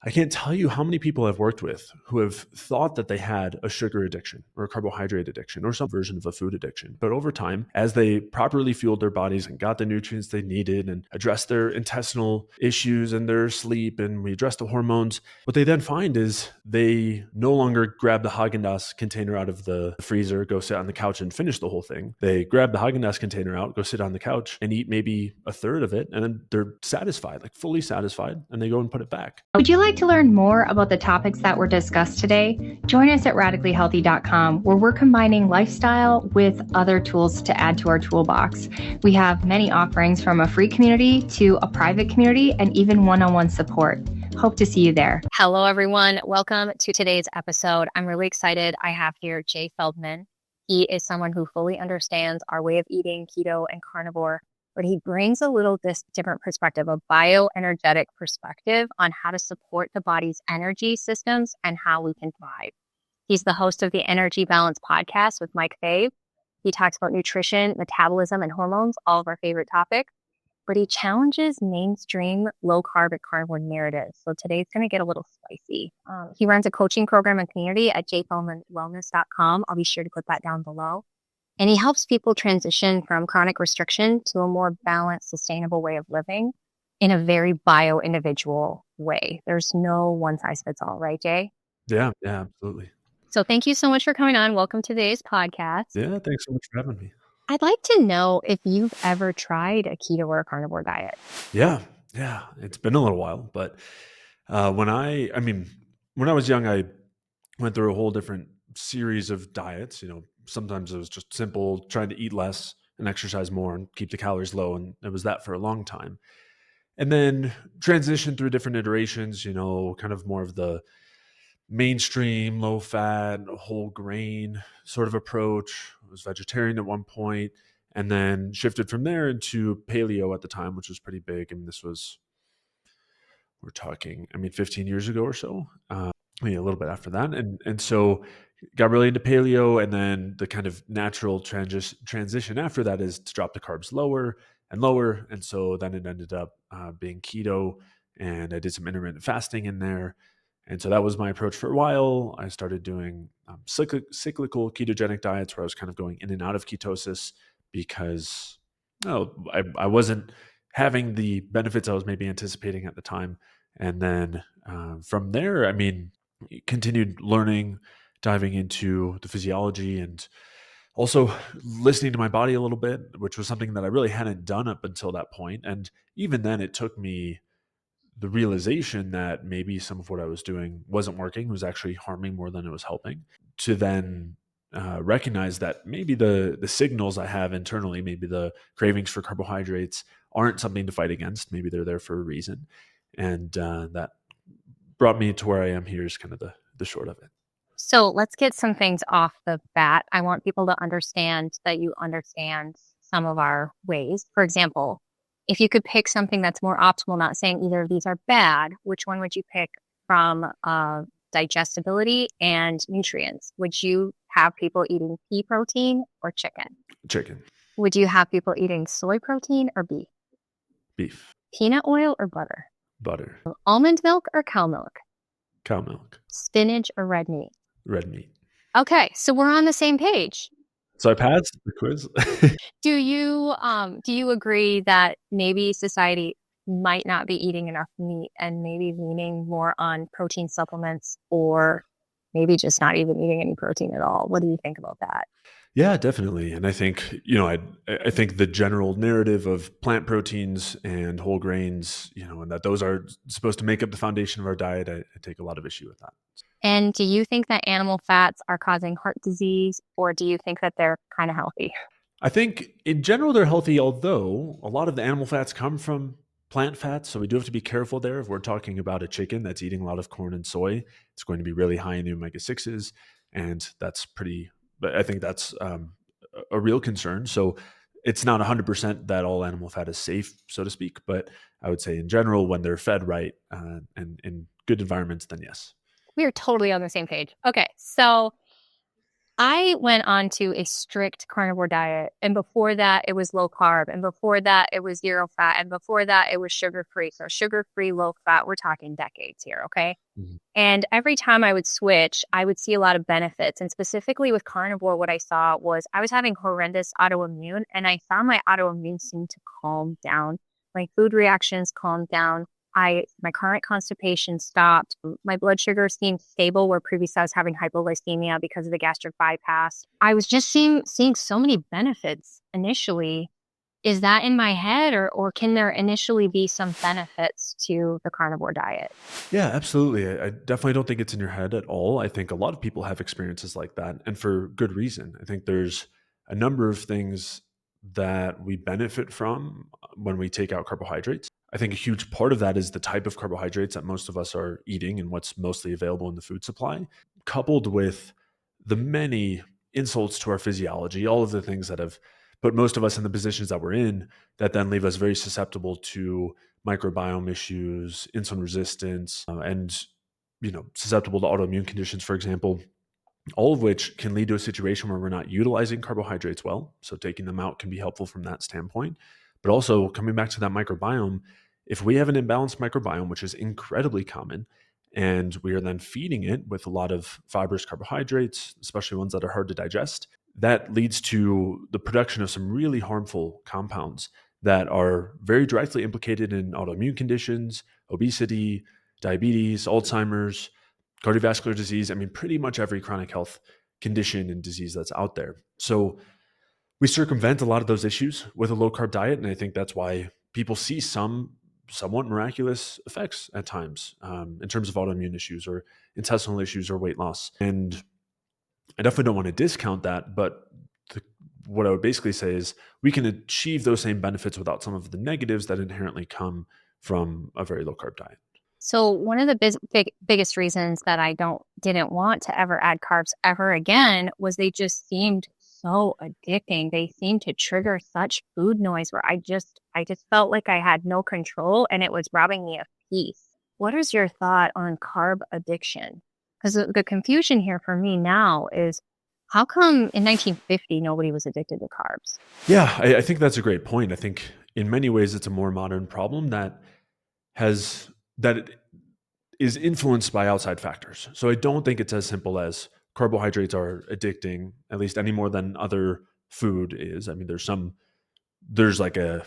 I can't tell you how many people I've worked with who have thought that they had a sugar addiction or a carbohydrate addiction or some version of a food addiction. But over time, as they properly fueled their bodies and got the nutrients they needed and addressed their intestinal issues and their sleep, and we addressed the hormones, what they then find is they no longer grab the Haagen-Dazs container out of the freezer, go sit on the couch and finish the whole thing. They grab the Haagen-Dazs container out, go sit on the couch and eat maybe a third of it. And then they're satisfied, like fully satisfied, and they go and put it back. Would you like to learn more about the topics that were discussed today? Join us at radicallyhealthy.com, where we're combining lifestyle with other tools to add to our toolbox. We have many offerings, from a free community to a private community and even one-on-one support. Hope to see you there. Hello, everyone. Welcome to today's episode. I'm really excited. I have here Jay Feldman. He is someone who fully understands our way of eating, keto and carnivore, but he brings a little different perspective, a bioenergetic perspective on how to support the body's energy systems and how we can thrive. He's the host of the Energy Balance podcast with Mike Fave. He talks about nutrition, metabolism, and hormones, all of our favorite topics, but he challenges mainstream low-carb and carnivore narratives. So today's going to get a little spicy. He runs a coaching program and community at jfeldmanwellness.com. I'll be sure to put that down below. And he helps people transition from chronic restriction to a more balanced, sustainable way of living in a very bio-individual way. There's no one size fits all, right, Jay? Yeah, absolutely. So thank you so much for coming on. Welcome to today's podcast. Yeah, thanks so much for having me. I'd like to know if you've ever tried a keto or a carnivore diet. Yeah. It's been a little while, but when I was young, I went through a whole different series of diets. Sometimes it was just simple, trying to eat less and exercise more and keep the calories low. And it was that for a long time. And then transitioned through different iterations, kind of more of the mainstream, low fat, whole grain sort of approach. I was vegetarian at one point, and then shifted from there into paleo at the time, which was pretty big. And this was, we're talking, 15 years ago or so, a little bit after that. And so got really into paleo, and then the kind of natural transition after that is to drop the carbs lower and lower. And so then it ended up being keto, and I did some intermittent fasting in there. And so that was my approach for a while. I started doing cyclical ketogenic diets, where I was kind of going in and out of ketosis because I wasn't having the benefits I was maybe anticipating at the time. And then from there, continued learning, diving into the physiology, and also listening to my body a little bit, which was something that I really hadn't done up until that point. And even then, it took me the realization that maybe some of what I was doing wasn't working, was actually harming more than it was helping, to then recognize that maybe the signals I have internally, maybe the cravings for carbohydrates, aren't something to fight against. Maybe they're there for a reason. And that brought me to where I am here, is kind of the short of it. So let's get some things off the bat. I want people to understand that you understand some of our ways. For example, if you could pick something that's more optimal, not saying either of these are bad, which one would you pick from digestibility and nutrients? Would you have people eating pea protein or chicken? Chicken. Would you have people eating soy protein or beef? Beef. Peanut oil or butter? Butter. Almond milk or cow milk? Cow milk. Spinach or red meat? Red meat. Okay, so we're on the same page. So I passed the quiz. Do you agree that maybe society might not be eating enough meat and maybe leaning more on protein supplements, or maybe just not even eating any protein at all? What do you think about that? Yeah, definitely. And I think, I think the general narrative of plant proteins and whole grains, and that those are supposed to make up the foundation of our diet, I take a lot of issue with that. And do you think that animal fats are causing heart disease, or do you think that they're kind of healthy? I think in general they're healthy, although a lot of the animal fats come from plant fats. So we do have to be careful there. If we're talking about a chicken that's eating a lot of corn and soy, it's going to be really high in the omega-6s. And I think that's a real concern. So it's not 100% that all animal fat is safe, so to speak. But I would say in general, when they're fed right and in good environments, then yes. We are totally on the same page. Okay, so I went on to a strict carnivore diet. And before that, it was low carb. And before that, it was zero fat. And before that, it was sugar-free. So sugar-free, low fat, we're talking decades here, okay? Mhm. And every time I would switch, I would see a lot of benefits. And specifically with carnivore, what I saw was I was having horrendous autoimmune, and I found my autoimmune seemed to calm down. My food reactions calmed down. My current constipation stopped. My blood sugar seemed stable, where previously I was having hypoglycemia because of the gastric bypass. I was just seeing so many benefits initially. Is that in my head, or can there initially be some benefits to the carnivore diet? Yeah, absolutely. I definitely don't think it's in your head at all. I think a lot of people have experiences like that, and for good reason. I think there's a number of things that we benefit from when we take out carbohydrates. I think a huge part of that is the type of carbohydrates that most of us are eating and what's mostly available in the food supply, coupled with the many insults to our physiology, all of the things that have put most of us in the positions that we're in that then leave us very susceptible to microbiome issues, insulin resistance, and susceptible to autoimmune conditions, for example, all of which can lead to a situation where we're not utilizing carbohydrates well. So taking them out can be helpful from that standpoint. But also coming back to that microbiome, if we have an imbalanced microbiome, which is incredibly common, and we are then feeding it with a lot of fibrous carbohydrates, especially ones that are hard to digest, that leads to the production of some really harmful compounds that are very directly implicated in autoimmune conditions, obesity, diabetes, Alzheimer's, cardiovascular disease. I mean, pretty much every chronic health condition and disease that's out there. So we circumvent a lot of those issues with a low carb diet. And I think that's why people see some somewhat miraculous effects at times in terms of autoimmune issues or intestinal issues or weight loss. And I definitely don't want to discount that, but what I would basically say is we can achieve those same benefits without some of the negatives that inherently come from a very low carb diet. So one of the biggest reasons that I didn't want to ever add carbs ever again was they just seemed so addicting. They seemed to trigger such food noise where I just felt like I had no control and it was robbing me of peace. What is your thought on carb addiction? Because the confusion here for me now is, how come in 1950 nobody was addicted to carbs? Yeah, I think that's a great point. I think in many ways it's a more modern problem that it is influenced by outside factors. So I don't think it's as simple as carbohydrates are addicting, at least any more than other food is. I mean, there's like an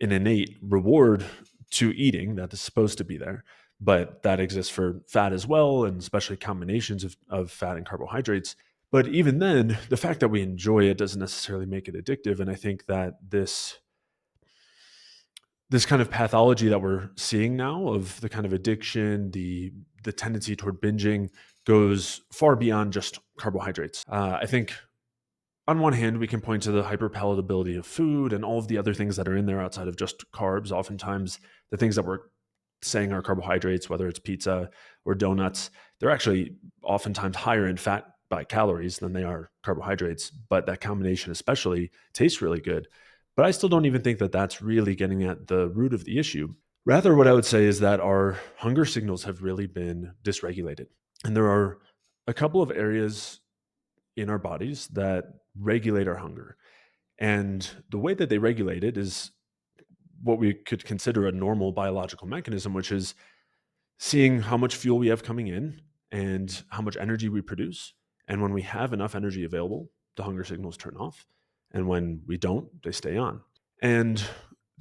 innate reward to eating that is supposed to be there, but that exists for fat as well, and especially combinations of fat and carbohydrates. But even then, the fact that we enjoy it doesn't necessarily make it addictive. And I think that this kind of pathology that we're seeing now of the kind of addiction, the tendency toward binging goes far beyond just carbohydrates. I think on one hand, we can point to the hyperpalatability of food and all of the other things that are in there outside of just carbs. Oftentimes, the things that we're saying are carbohydrates, whether it's pizza or donuts, they're actually oftentimes higher in fat by calories than they are carbohydrates. But that combination especially tastes really good. But I still don't even think that that's really getting at the root of the issue. Rather, what I would say is that our hunger signals have really been dysregulated. And there are a couple of areas in our bodies that regulate our hunger. And the way that they regulate it is what we could consider a normal biological mechanism, which is seeing how much fuel we have coming in and how much energy we produce. And when we have enough energy available, the hunger signals turn off. And when we don't, they stay on. And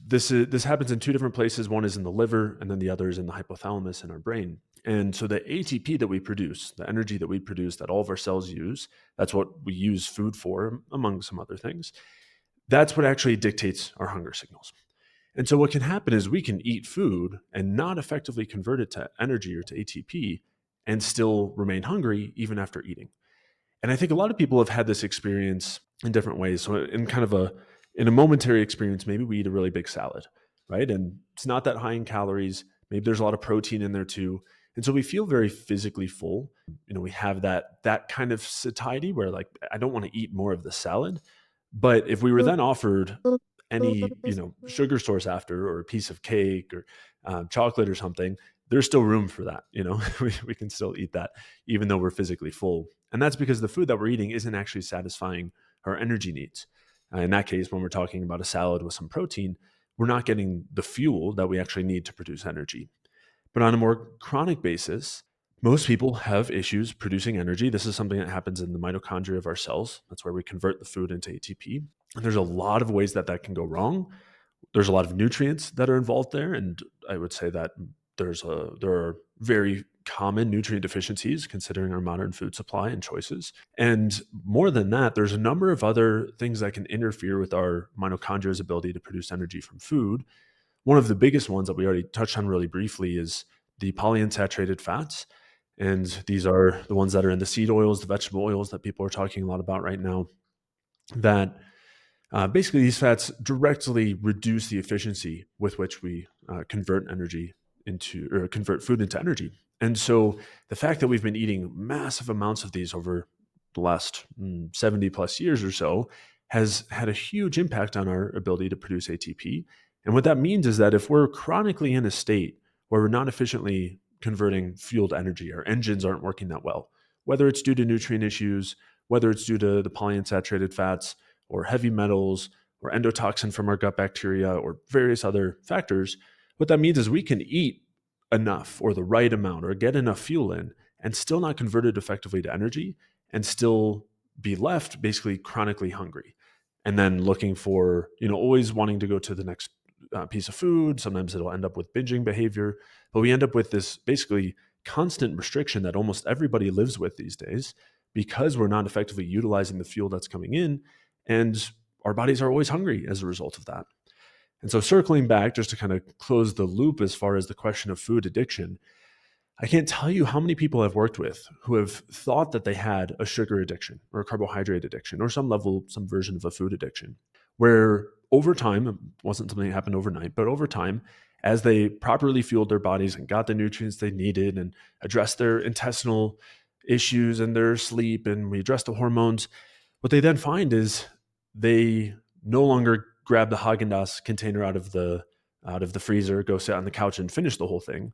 this happens in two different places. One is in the liver, and then the other is in the hypothalamus in our brain. And so the ATP that we produce, the energy that we produce that all of our cells use, that's what we use food for, among some other things. That's what actually dictates our hunger signals. And so what can happen is we can eat food and not effectively convert it to energy or to ATP and still remain hungry even after eating. And I think a lot of people have had this experience in different ways. So in a momentary experience, maybe we eat a really big salad, right? And it's not that high in calories. Maybe there's a lot of protein in there too. And so we feel very physically full. We have that kind of satiety where like, I don't want to eat more of the salad. But if we were then offered any, sugar source after, or a piece of cake or chocolate or something, there's still room for that. We can still eat that even though we're physically full. And that's because the food that we're eating isn't actually satisfying our energy needs. In that case, when we're talking about a salad with some protein, we're not getting the fuel that we actually need to produce energy. But on a more chronic basis, most people have issues producing energy. This is something that happens in the mitochondria of our cells. That's where we convert the food into ATP. And there's a lot of ways that can go wrong. There's a lot of nutrients that are involved there. And I would say that there are very common nutrient deficiencies considering our modern food supply and choices. And more than that, there's a number of other things that can interfere with our mitochondria's ability to produce energy from food. One of the biggest ones that we already touched on really briefly is the polyunsaturated fats. And these are the ones that are in the seed oils, the vegetable oils that people are talking a lot about right now, that basically these fats directly reduce the efficiency with which we convert food into energy. And so the fact that we've been eating massive amounts of these over the last 70 plus years or so has had a huge impact on our ability to produce ATP. And what that means is that if we're chronically in a state where we're not efficiently converting fuel to energy, our engines aren't working that well, whether it's due to nutrient issues, whether it's due to the polyunsaturated fats or heavy metals or endotoxin from our gut bacteria or various other factors, what that means is we can eat enough or the right amount or get enough fuel in and still not convert it effectively to energy and still be left basically chronically hungry. And then looking for, always wanting to go to the next piece of food. Sometimes it'll end up with binging behavior, but we end up with this basically constant restriction that almost everybody lives with these days because we're not effectively utilizing the fuel that's coming in, and our bodies are always hungry as a result of that. And so circling back, just to kind of close the loop as far as the question of food addiction, I can't tell you how many people I've worked with who have thought that they had a sugar addiction or a carbohydrate addiction or some version of a food addiction, where over time, it wasn't something that happened overnight, but over time, as they properly fueled their bodies and got the nutrients they needed and addressed their intestinal issues and their sleep, and we addressed the hormones, what they then find is they no longer grab the Haagen-Dazs container out of the freezer, go sit on the couch and finish the whole thing.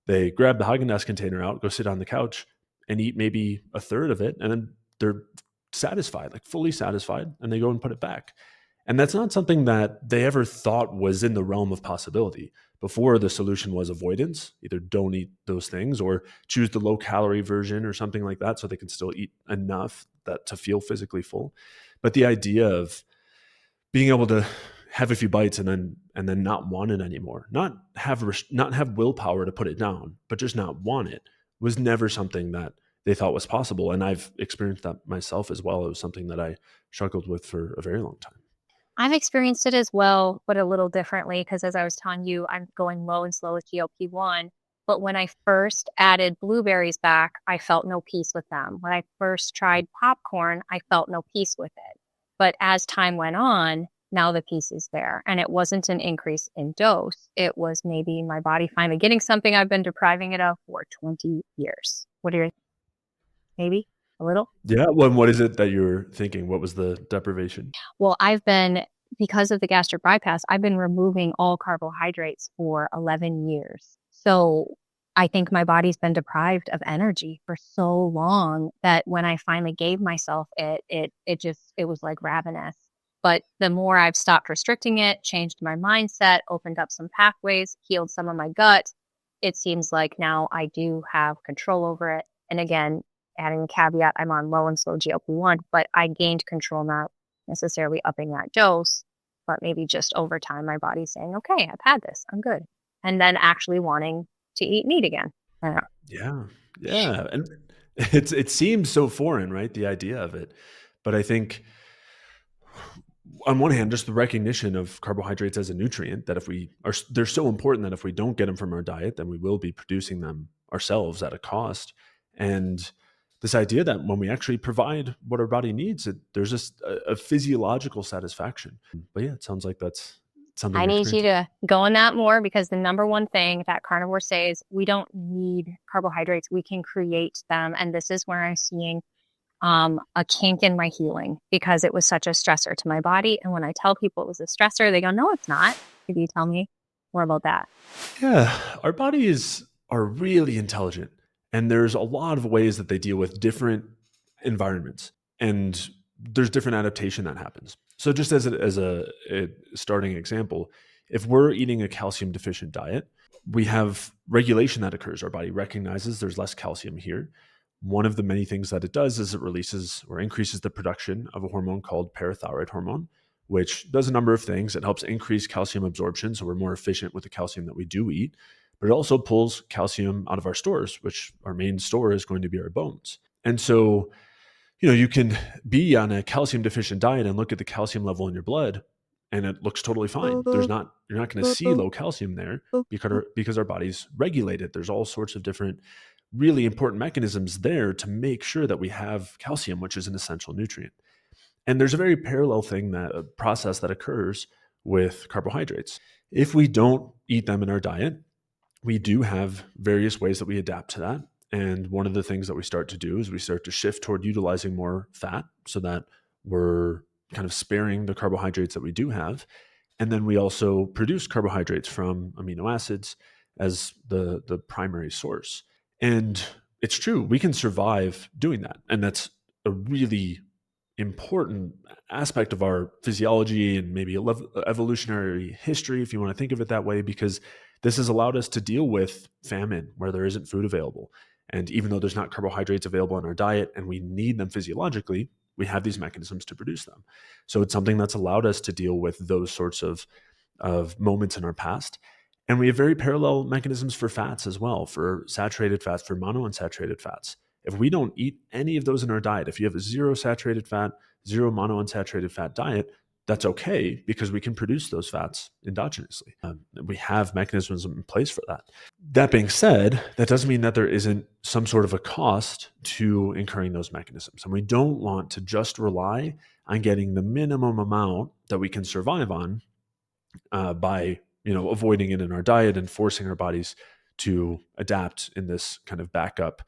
They grab the Haagen-Dazs container out, go sit on the couch and eat maybe a third of it. And then they're satisfied, like fully satisfied, and they go and put it back. And that's not something that they ever thought was in the realm of possibility. Before, the solution was avoidance, either don't eat those things or choose the low calorie version or something like that so they can still eat enough to feel physically full. But the idea of being able to have a few bites and then not want it anymore, not have willpower to put it down, but just not want it, was never something that they thought was possible. And I've experienced that myself as well. It was something that I struggled with for a very long time. I've experienced it as well, but a little differently, because as I was telling you, I'm going low and slow with GLP-1. But when I first added blueberries back, I felt no peace with them. When I first tried popcorn, I felt no peace with it. But as time went on, now the peace is there. And it wasn't an increase in dose. It was maybe my body finally getting something I've been depriving it of for 20 years. What are your, maybe a little? Yeah. Well, what is it that you're thinking? What was the deprivation? Well, because of the gastric bypass, I've been removing all carbohydrates for 11 years. So I think my body's been deprived of energy for so long that when I finally gave myself it was like ravenous. But the more I've stopped restricting it, changed my mindset, opened up some pathways, healed some of my gut, it seems like now I do have control over it. And again, adding a caveat, I'm on low and slow GLP-1, but I gained control, not necessarily upping that dose, but maybe just over time, my body's saying, okay, I've had this, I'm good. And then actually wanting to eat meat again. Yeah. And it seems so foreign, right? The idea of it. But I think on one hand, just the recognition of carbohydrates as a nutrient, that they're so important that if we don't get them from our diet, then we will be producing them ourselves at a cost. And this idea that when we actually provide what our body needs, there's just a physiological satisfaction. But yeah, it sounds like that's something I need you to go on that more, because the number one thing that carnivore says, we don't need carbohydrates. We can create them. And this is where I'm seeing a kink in my healing, because it was such a stressor to my body. And when I tell people it was a stressor, they go, no, it's not. Could you tell me more about that? Yeah, our body is are really intelligent, and there's a lot of ways that they deal with different environments, and there's different adaptation that happens. So just as a starting example, if we're eating a calcium deficient diet, we have regulation that occurs. Our body recognizes there's less calcium here. One of the many things that it does is it releases or increases the production of a hormone called parathyroid hormone, which does a number of things. It helps increase calcium absorption, so we're more efficient with the calcium that we do eat, but it also pulls calcium out of our stores, which our main store is going to be our bones. And so, you can be on a calcium deficient diet and look at the calcium level in your blood and it looks totally fine. You're not going to see low calcium there because our body's regulated. There's all sorts of different really important mechanisms there to make sure that we have calcium, which is an essential nutrient. And there's a very parallel a process that occurs with carbohydrates. If we don't eat them in our diet, we do have various ways that we adapt to that. And one of the things that we start to do is we start to shift toward utilizing more fat so that we're kind of sparing the carbohydrates that we do have. And then we also produce carbohydrates from amino acids as the primary source. And it's true, we can survive doing that. And that's a really important aspect of our physiology and maybe evolutionary history, if you want to think of it that way, because this has allowed us to deal with famine where there isn't food available. And even though there's not carbohydrates available in our diet and we need them physiologically, we have these mechanisms to produce them. So it's something that's allowed us to deal with those sorts of moments in our past. And we have very parallel mechanisms for fats as well, for saturated fats, for monounsaturated fats. If we don't eat any of those in our diet, if you have a zero saturated fat, zero monounsaturated fat diet, that's okay because we can produce those fats endogenously. We have mechanisms in place for that. That being said, that doesn't mean that there isn't some sort of a cost to incurring those mechanisms. And we don't want to just rely on getting the minimum amount that we can survive on by avoiding it in our diet and forcing our bodies to adapt in this kind of backup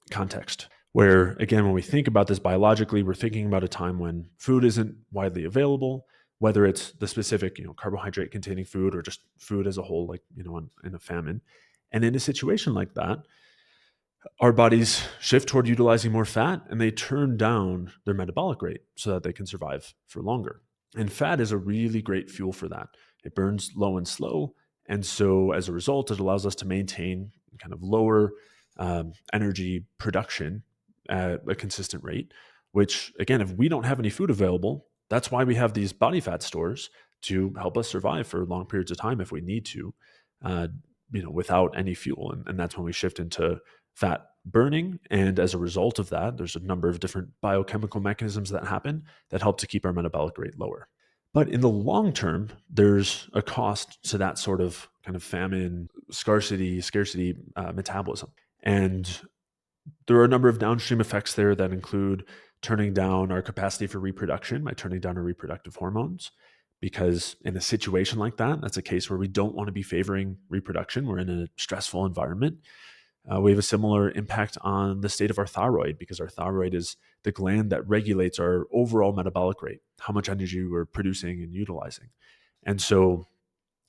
context. Where, again, when we think about this biologically, we're thinking about a time when food isn't widely available, whether it's the specific, carbohydrate containing food or just food as a whole, like, in a famine. And in a situation like that, our bodies shift toward utilizing more fat and they turn down their metabolic rate so that they can survive for longer. And fat is a really great fuel for that. It burns low and slow. And so as a result, it allows us to maintain kind of lower energy production at a consistent rate, which, again, if we don't have any food available, that's why we have these body fat stores to help us survive for long periods of time if we need to, without any fuel. And that's when we shift into fat burning. And as a result of that, there's a number of different biochemical mechanisms that happen that help to keep our metabolic rate lower. But in the long term, there's a cost to that sort of kind of famine, scarcity metabolism. And there are a number of downstream effects there that include turning down our capacity for reproduction by turning down our reproductive hormones. Because in a situation like that, that's a case where we don't want to be favoring reproduction. We're in a stressful environment. We have a similar impact on the state of our thyroid, because our thyroid is the gland that regulates our overall metabolic rate, how much energy we're producing and utilizing. And so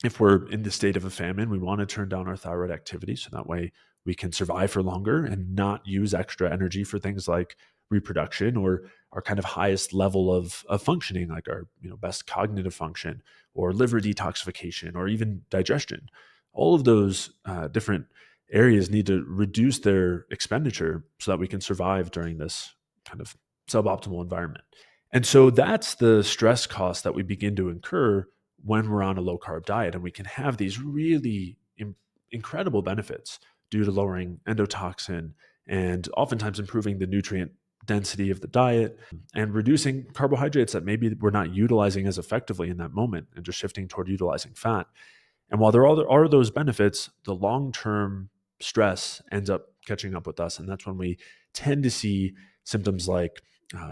if we're in the state of a famine, we want to turn down our thyroid activity so that way we can survive for longer and not use extra energy for things like reproduction or our kind of highest level of functioning, like our best cognitive function or liver detoxification or even digestion. All of those different areas need to reduce their expenditure so that we can survive during this kind of suboptimal environment. And so that's the stress cost that we begin to incur when we're on a low carb diet. And we can have these really incredible benefits due to lowering endotoxin and oftentimes improving the nutrient density of the diet and reducing carbohydrates that maybe we're not utilizing as effectively in that moment and just shifting toward utilizing fat. And while there are those benefits, the long-term stress ends up catching up with us. And that's when we tend to see symptoms like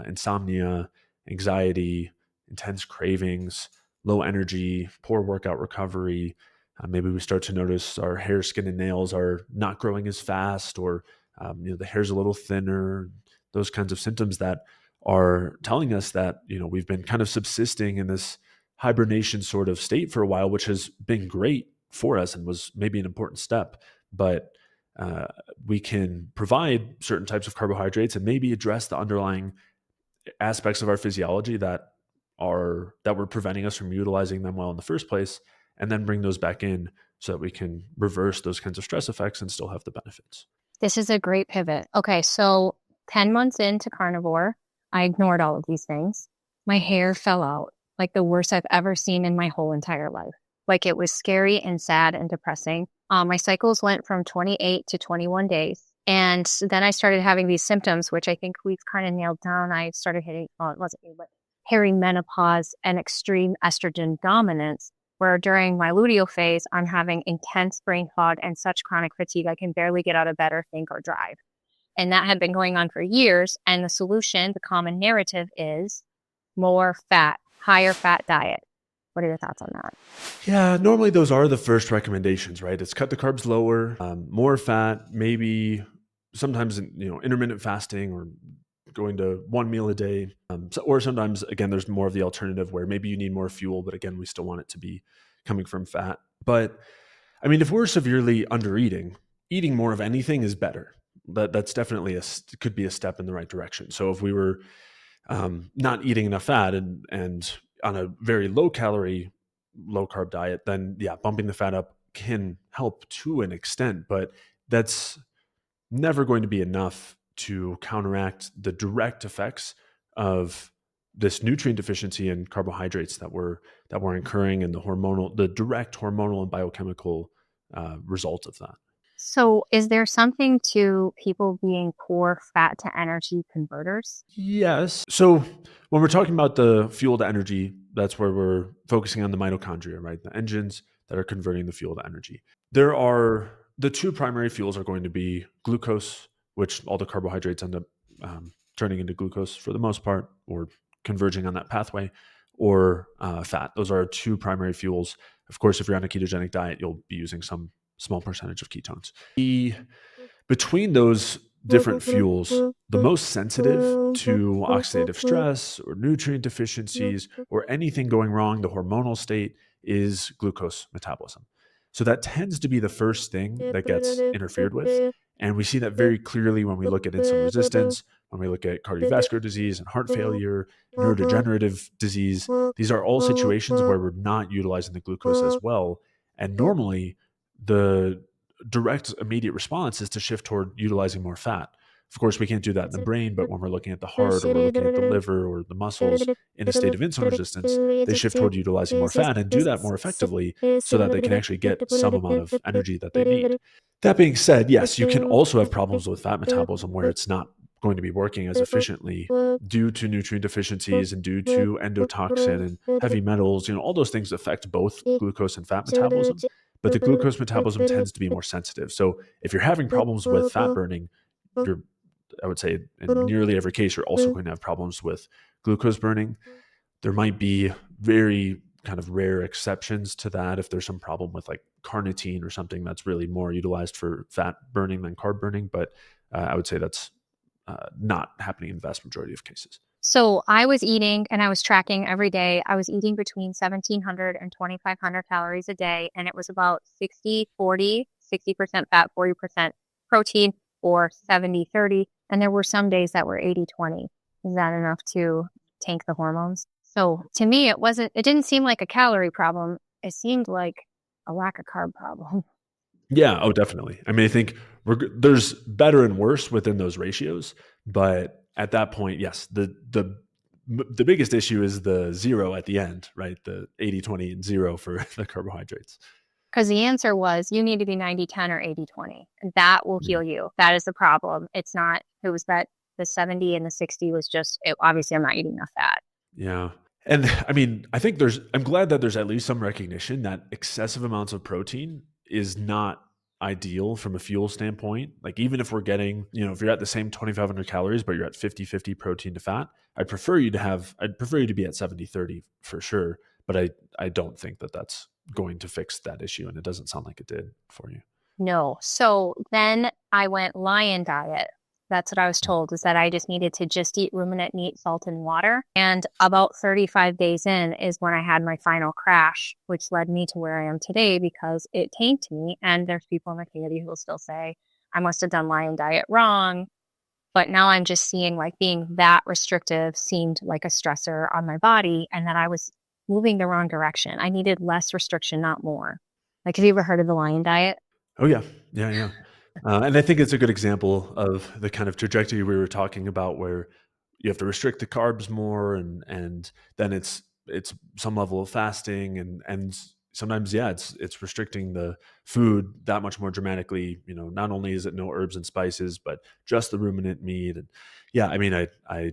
insomnia, anxiety, intense cravings, low energy, poor workout recovery. Maybe we start to notice our hair, skin, and nails are not growing as fast, or the hair's a little thinner. Those kinds of symptoms that are telling us that we've been kind of subsisting in this hibernation sort of state for a while, which has been great for us and was maybe an important step. but we can provide certain types of carbohydrates and maybe address the underlying aspects of our physiology that were preventing us from utilizing them well in the first place, and then bring those back in so that we can reverse those kinds of stress effects and still have the benefits. This is a great pivot. Okay, so 10 months into carnivore, I ignored all of these things. My hair fell out, like the worst I've ever seen in my whole entire life. Like it was scary and sad and depressing. My cycles went from 28 to 21 days. And then I started having these symptoms, which I think we've kind of nailed down. I started hitting, well, it wasn't me, but perimenopause and extreme estrogen dominance, where during my luteal phase, I'm having intense brain fog and such chronic fatigue, I can barely get out of bed or think or drive. And that had been going on for years. And the solution, the common narrative is more fat, higher fat diet. What are your thoughts on that? Yeah, normally those are the first recommendations, right? It's cut the carbs lower, more fat, maybe sometimes, intermittent fasting or going to one meal a day. Or sometimes, again, there's more of the alternative where maybe you need more fuel, but again, we still want it to be coming from fat. But I mean, if we're severely under eating more of anything is better. That's definitely could be a step in the right direction. So if we were not eating enough fat and on a very low calorie, low carb diet, then yeah, bumping the fat up can help to an extent, but that's never going to be enough to counteract the direct effects of this nutrient deficiency in carbohydrates that we're incurring, and the direct hormonal and biochemical result of that. So is there something to people being poor fat to energy converters? Yes. So when we're talking about the fuel to energy, that's where we're focusing on the mitochondria, right? The engines that are converting the fuel to energy. The two primary fuels are going to be glucose, which all the carbohydrates end up turning into glucose for the most part, or converging on that pathway, or fat. Those are our two primary fuels. Of course, if you're on a ketogenic diet, you'll be using some small percentage of ketones. Between those different fuels, the most sensitive to oxidative stress or nutrient deficiencies or anything going wrong, the hormonal state, is glucose metabolism. So that tends to be the first thing that gets interfered with. And we see that very clearly when we look at insulin resistance, when we look at cardiovascular disease and heart failure, neurodegenerative disease. These are all situations where we're not utilizing the glucose as well. And normally, the direct immediate response is to shift toward utilizing more fat. Of course, we can't do that in the brain, but when we're looking at the heart, or we're looking at the liver or the muscles in a state of insulin resistance, they shift toward utilizing more fat and do that more effectively so that they can actually get some amount of energy that they need. That being said, yes, you can also have problems with fat metabolism where it's not going to be working as efficiently due to nutrient deficiencies and due to endotoxin and heavy metals. All those things affect both glucose and fat metabolism. But the glucose metabolism tends to be more sensitive. So if you're having problems with fat burning, I would say in nearly every case, you're also going to have problems with glucose burning. There might be very kind of rare exceptions to that if there's some problem with like carnitine or something that's really more utilized for fat burning than carb burning. But I would say that's not happening in the vast majority of cases. So I was eating and I was tracking every day. I was eating between 1,700 and 2,500 calories a day. And it was about 60-40, 60% fat, 40% protein, or 70-30. And there were some days that were 80-20. Is that enough to tank the hormones? So to me, it didn't seem like a calorie problem. It seemed like a lack of carb problem. Yeah. Oh, definitely. I mean, I think there's better and worse within those ratios, but at that point, yes, the biggest issue is the zero at the end, right? The 80-20 and 0 for the carbohydrates. Because the answer was you need to be 90-10 or 80-20. And that will heal you. That is the problem. It's not, it was that the 70 and the 60 was just, obviously I'm not eating enough fat. Yeah. And I mean, I'm glad that there's at least some recognition that excessive amounts of protein is not ideal from a fuel standpoint. Like even if we're getting, if you're at the same 2,500 calories, but you're at 50-50 protein to fat, I'd prefer you to be at 70-30 for sure. But I don't think that that's going to fix that issue. And it doesn't sound like it did for you. No. So then I went Lion diet. That's what I was told, is that I just needed to just eat ruminant meat, salt, and water. And about 35 days in is when I had my final crash, which led me to where I am today because it tanked me. And there's people in the community who will still say, I must have done Lion Diet wrong. But now I'm just seeing like being that restrictive seemed like a stressor on my body and that I was moving the wrong direction. I needed less restriction, not more. Like, have you ever heard of the Lion Diet? Oh yeah, yeah. And I think it's a good example of the kind of trajectory we were talking about, where you have to restrict the carbs more, and then it's some level of fasting, and sometimes it's restricting the food that much more dramatically. Not only is it no herbs and spices, but just the ruminant meat. And yeah, I mean, I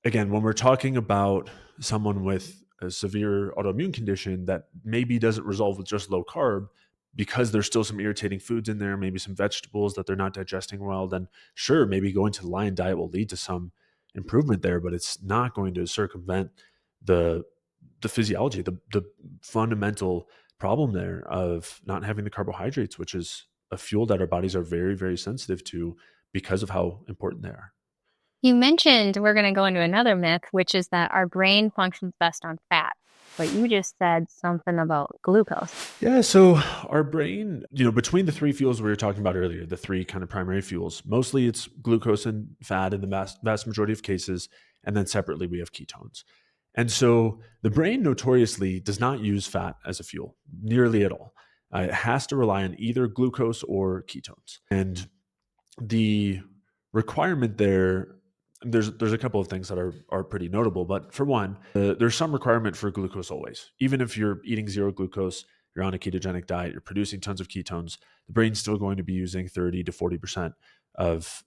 again, when we're talking about someone with a severe autoimmune condition that maybe doesn't resolve with just low carb, because there's still some irritating foods in there, maybe some vegetables that they're not digesting well, then sure, maybe going to the Lion Diet will lead to some improvement there, but it's not going to circumvent the physiology, the fundamental problem there of not having the carbohydrates, which is a fuel that our bodies are very, very sensitive to because of how important they are. You mentioned we're going to go into another myth, which is that our brain functions best on fat. But you just said something about glucose. Yeah, so our brain, between the three fuels we were talking about earlier, the three kind of primary fuels, mostly it's glucose and fat in the vast majority of cases, and then separately we have ketones. And so the brain notoriously does not use fat as a fuel nearly at all. It has to rely on either glucose or ketones. And the requirement there's a couple of things that are pretty notable, but for one, there's some requirement for glucose always. Even if you're eating zero glucose, you're on a ketogenic diet, you're producing tons of ketones, the brain's still going to be using 30 to 40% of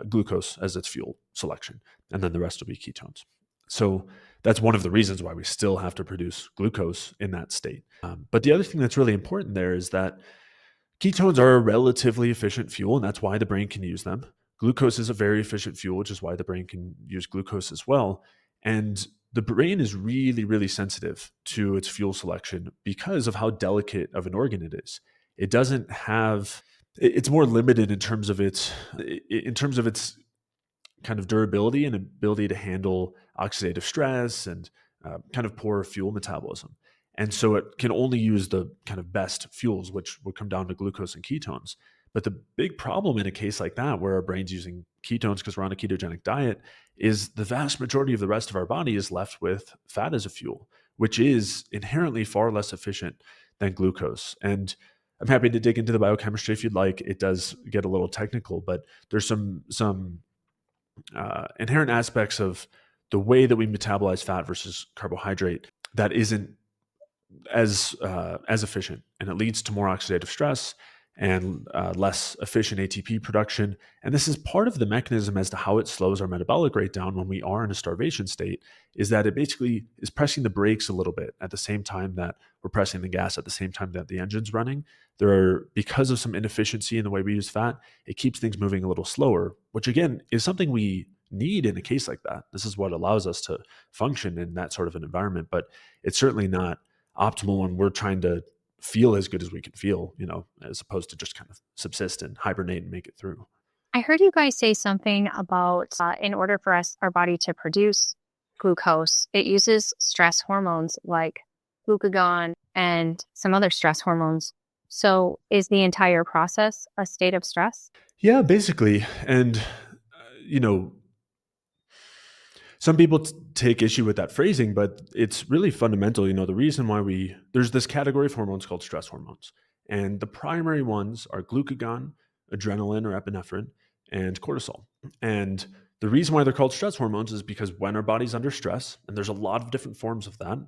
glucose as its fuel selection, and then the rest will be ketones. So that's one of the reasons why we still have to produce glucose in that state. But the other thing that's really important there is that ketones are a relatively efficient fuel, and that's why the brain can use them. Glucose is a very efficient fuel, which is why the brain can use glucose as well. And the brain is really, really sensitive to its fuel selection because of how delicate of an organ it is. It doesn't have, it's more limited in terms of its kind of durability and ability to handle oxidative stress and kind of poor fuel metabolism. And so it can only use the kind of best fuels, which would come down to glucose and ketones. But the big problem in a case like that, where our brain's using ketones because we're on a ketogenic diet, is the vast majority of the rest of our body is left with fat as a fuel, which is inherently far less efficient than glucose. And I'm happy to dig into the biochemistry if you'd like. It does get a little technical, but there's some inherent aspects of the way that we metabolize fat versus carbohydrate that isn't as efficient, and it leads to more oxidative stress and less efficient ATP production. And this is part of the mechanism as to how it slows our metabolic rate down when we are in a starvation state, is that it basically is pressing the brakes a little bit at the same time that we're pressing the gas, at the same time that the engine's running. Because of some inefficiency in the way we use fat, it keeps things moving a little slower, which again is something we need in a case like that. This is what allows us to function in that sort of an environment, but it's certainly not optimal when we're trying to feel as good as we can feel, as opposed to just kind of subsist and hibernate and make it through. I heard you guys say something about in order for our body to produce glucose, it uses stress hormones like glucagon and some other stress hormones. So is the entire process a state of stress? Yeah, basically. And, some people take issue with that phrasing, but it's really fundamental. The reason why there's this category of hormones called stress hormones. And the primary ones are glucagon, adrenaline or epinephrine, and cortisol. And the reason why they're called stress hormones is because when our body's under stress, and there's a lot of different forms of that,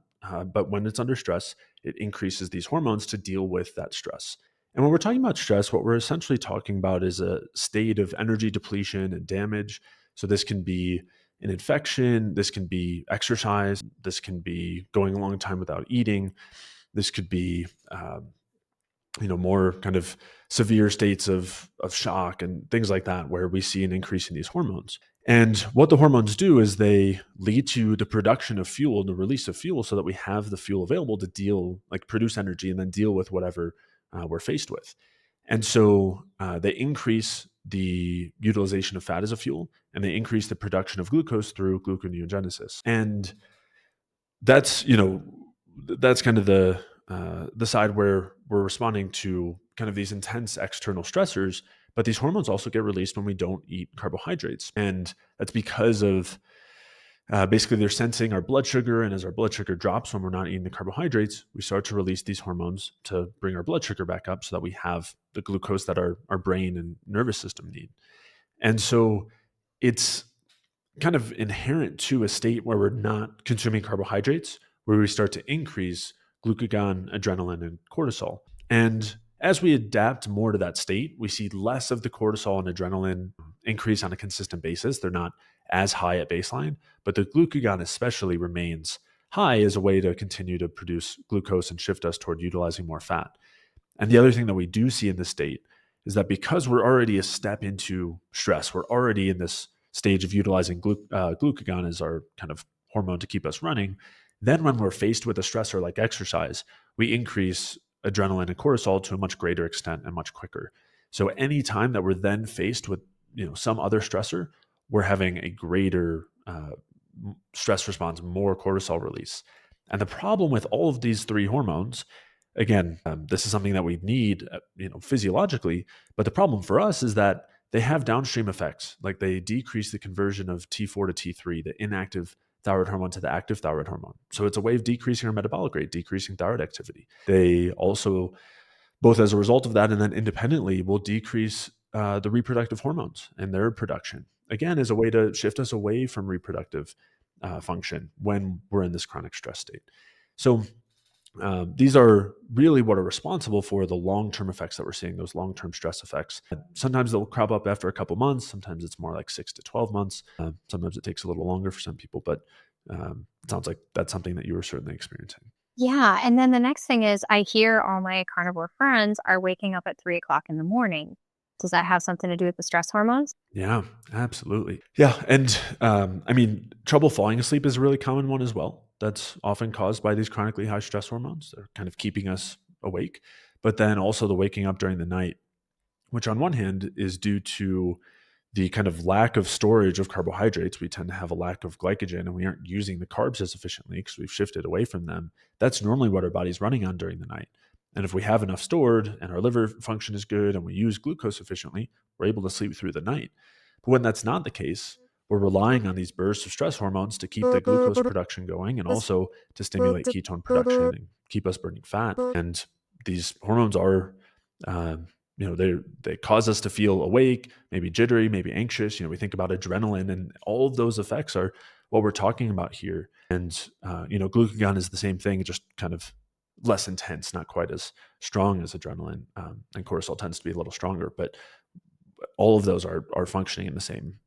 but when it's under stress, it increases these hormones to deal with that stress. And when we're talking about stress, what we're essentially talking about is a state of energy depletion and damage. So this can be an infection, this can be exercise, this can be going a long time without eating, this could be more kind of severe states of shock and things like that, where we see an increase in these hormones. And what the hormones do is they lead to the production of fuel, the release of fuel, so that we have the fuel available to produce energy and then deal with whatever we're faced with. And so they increase the utilization of fat as a fuel, and they increase the production of glucose through gluconeogenesis. And that's kind of the side where we're responding to kind of these intense external stressors. But these hormones also get released when we don't eat carbohydrates, and that's because of basically they're sensing our blood sugar, and as our blood sugar drops when we're not eating the carbohydrates, we start to release these hormones to bring our blood sugar back up so that we have the glucose that our brain and nervous system need. And so it's kind of inherent to a state where we're not consuming carbohydrates, where we start to increase glucagon, adrenaline, and cortisol. And as we adapt more to that state, we see less of the cortisol and adrenaline increase on a consistent basis. They're not as high at baseline, but the glucagon especially remains high as a way to continue to produce glucose and shift us toward utilizing more fat. And the other thing that we do see in this state is that because we're already a step into stress, we're already in this stage of utilizing glucagon as our kind of hormone to keep us running. Then when we're faced with a stressor like exercise, we increase adrenaline and cortisol to a much greater extent and much quicker. So any time that we're then faced with some other stressor, we're having a greater stress response, more cortisol release. And the problem with all of these three hormones, again, this is something that we need, physiologically, but the problem for us is that they have downstream effects. Like they decrease the conversion of T4 to T3, the inactive thyroid hormone to the active thyroid hormone. So it's a way of decreasing our metabolic rate, decreasing thyroid activity. They also, both as a result of that and then independently, will decrease the reproductive hormones and their production. Again, as a way to shift us away from reproductive function when we're in this chronic stress state. So these are really what are responsible for the long-term effects that we're seeing, those long-term stress effects. Sometimes they'll crop up after a couple months. Sometimes it's more like 6 to 12 months. Sometimes it takes a little longer for some people, but it sounds like that's something that you were certainly experiencing. Yeah. And then the next thing is I hear all my carnivore friends are waking up at 3 o'clock in the morning. Does that have something to do with the stress hormones? Yeah, absolutely. Yeah. And trouble falling asleep is a really common one as well. That's often caused by these chronically high stress hormones. They're kind of keeping us awake. But then also the waking up during the night, which on one hand is due to the kind of lack of storage of carbohydrates. We tend to have a lack of glycogen and we aren't using the carbs as efficiently because we've shifted away from them. That's normally what our body's running on during the night. And if we have enough stored and our liver function is good and we use glucose efficiently, we're able to sleep through the night. But when that's not the case, we're relying on these bursts of stress hormones to keep the glucose production going and also to stimulate ketone production and keep us burning fat. And these hormones are, they cause us to feel awake, maybe jittery, maybe anxious. We think about adrenaline, and all of those effects are what we're talking about here. And, glucagon is the same thing, just kind of less intense, not quite as strong as adrenaline. And cortisol tends to be a little stronger, but all of those are functioning in the same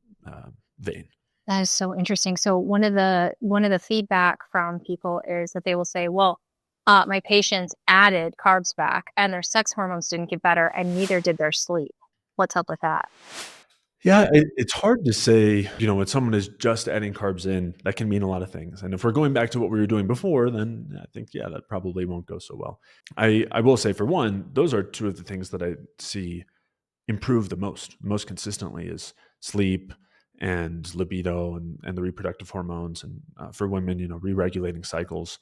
vein. That is so interesting. So one of the feedback from people is that they will say, well, my patients added carbs back and their sex hormones didn't get better and neither did their sleep. What's up with that? Yeah, it's hard to say, when someone is just adding carbs in, that can mean a lot of things. And if we're going back to what we were doing before, then I think, that probably won't go so well. I will say, for one, those are two of the things that I see improve the most consistently is sleep and libido and the reproductive hormones. And for women, re-regulating cycles.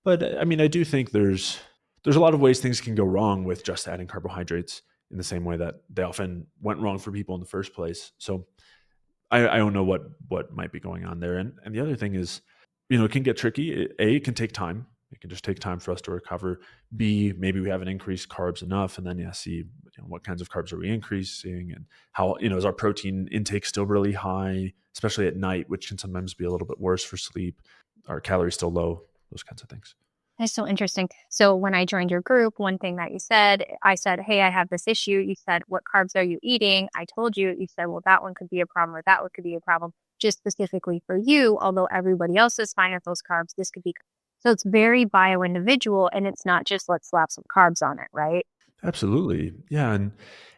But I do think there's a lot of ways things can go wrong with just adding carbohydrates in the same way that they often went wrong for people in the first place. So I don't know what might be going on there. And the other thing is, it can get tricky. A, it can take time. It can just take time for us to recover. B, maybe we haven't increased carbs enough. And then C, what kinds of carbs are we increasing? And how, is our protein intake still really high, especially at night, which can sometimes be a little bit worse for sleep? Are calories still low? Those kinds of things. That's so interesting. So when I joined your group, one thing that you said, I said, hey, I have this issue. You said, what carbs are you eating? I told you, you said, well, that one could be a problem or that one could be a problem just specifically for you. Although everybody else is fine with those carbs, this could be. So it's very bio-individual and it's not just let's slap some carbs on it, right? Absolutely. Yeah.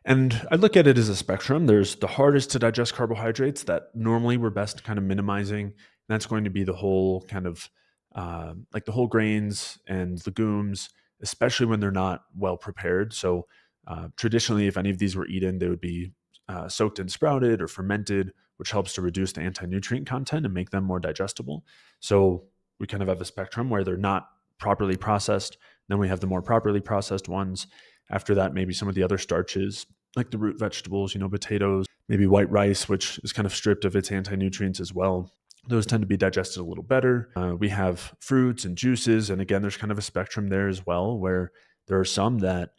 And I look at it as a spectrum. There's the hardest to digest carbohydrates that normally we're best kind of minimizing. And that's going to be the whole kind of like the whole grains and legumes, especially when they're not well prepared. So Traditionally, if any of these were eaten, they would be soaked and sprouted or fermented, which helps to reduce the anti-nutrient content and make them more digestible. So we kind of have a spectrum where they're not properly processed. Then we have the more properly processed ones. After that, maybe some of the other starches, like the root vegetables, potatoes, maybe white rice, which is kind of stripped of its anti-nutrients as well. Those tend to be digested a little better. We have fruits and juices. And again, there's kind of a spectrum there as well, where there are some that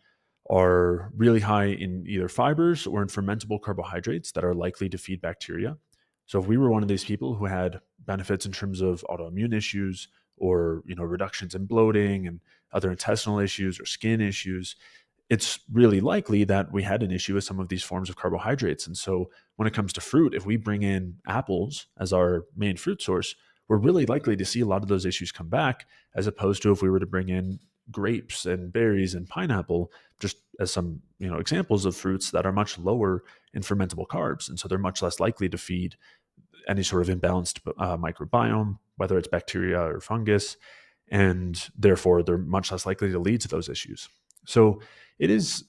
are really high in either fibers or in fermentable carbohydrates that are likely to feed bacteria. So if we were one of these people who had benefits in terms of autoimmune issues or reductions in bloating and other intestinal issues or skin issues, it's really likely that we had an issue with some of these forms of carbohydrates. And so when it comes to fruit, if we bring in apples as our main fruit source, we're really likely to see a lot of those issues come back, as opposed to if we were to bring in grapes and berries and pineapple, just as some examples of fruits that are much lower in fermentable carbs. And so they're much less likely to feed any sort of imbalanced microbiome, whether it's bacteria or fungus, and therefore they're much less likely to lead to those issues. So it is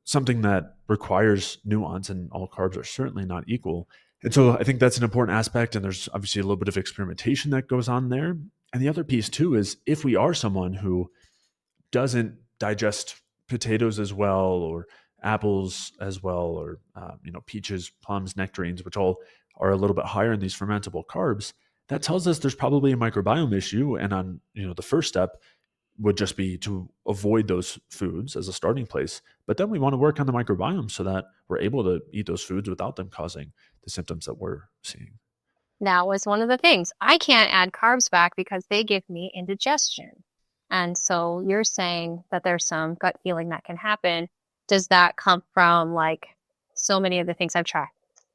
something that requires nuance, and all carbs are certainly not equal. And so I think that's an important aspect, and there's obviously a little bit of experimentation that goes on there. And the other piece too is if we are someone who doesn't digest potatoes as well, or apples as well, or peaches, plums, nectarines, which all are a little bit higher in these fermentable carbs, that tells us there's probably a microbiome issue. And on the first step would just be to avoid those foods as a starting place. But then we want to work on the microbiome so that we're able to eat those foods without them causing the symptoms that we're seeing. That was one of the things. I can't add carbs back because they give me indigestion. And so you're saying that there's some gut feeling that can happen. Does that come from so many of the things I've tried?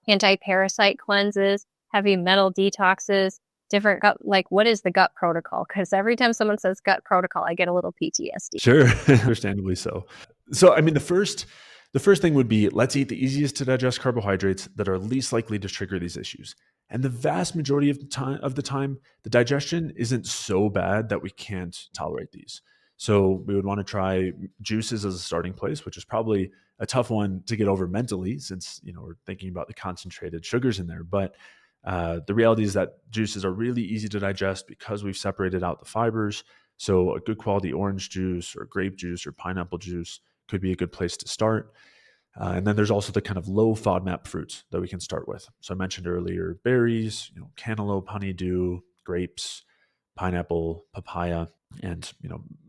Anti-parasite cleanses, heavy metal detoxes, different gut, what is the gut protocol? Because every time someone says gut protocol, I get a little PTSD. Sure, understandably so. So, I mean, the first thing would be, let's eat the easiest to digest carbohydrates that are least likely to trigger these issues. And the vast majority of the time, the digestion isn't so bad that we can't tolerate these. So we would want to try juices as a starting place, which is probably a tough one to get over mentally, since we're thinking about the concentrated sugars in there. But the reality is that juices are really easy to digest because we've separated out the fibers. So a good quality orange juice or grape juice or pineapple juice could be a good place to start. And then there's also the kind of low FODMAP fruits that we can start with. So I mentioned earlier, berries, cantaloupe, honeydew, grapes, pineapple, papaya, and